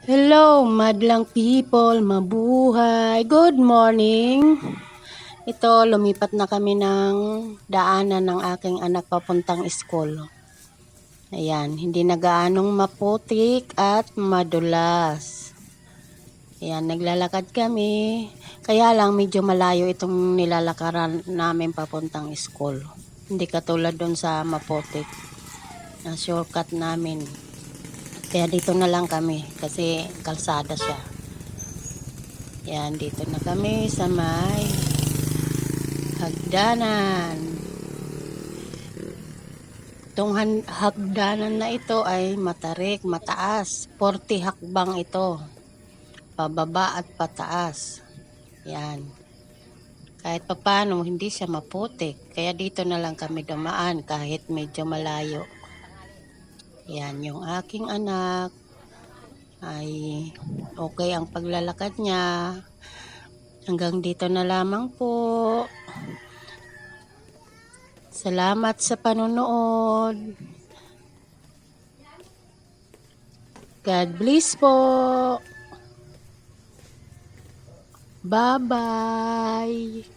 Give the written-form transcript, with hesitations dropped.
Hello, madlang people, mabuhay. Good morning. Ito, lumipat na kami ng daanan ng aking anak papuntang school. Ayan, hindi na gaanong maputik at madulas. Ayan, naglalakad kami. Kaya lang medyo malayo itong nilalakaran namin papuntang school. Hindi katulad doon sa maputik na shortcut namin. Kaya dito na lang kami kasi kalsada siya. Yan, dito na kami sa may hagdanan. Itong hagdanan na ito ay matarik, mataas. 40 hakbang ito. Pababa at pataas. Yan. Kahit papano, hindi siya maputik. Kaya dito na lang kami dumaan kahit medyo malayo. Yan, yung aking anak ay okay ang paglalakad niya. Hanggang dito na lamang po. Salamat sa panonood. God bless po. Bye-bye.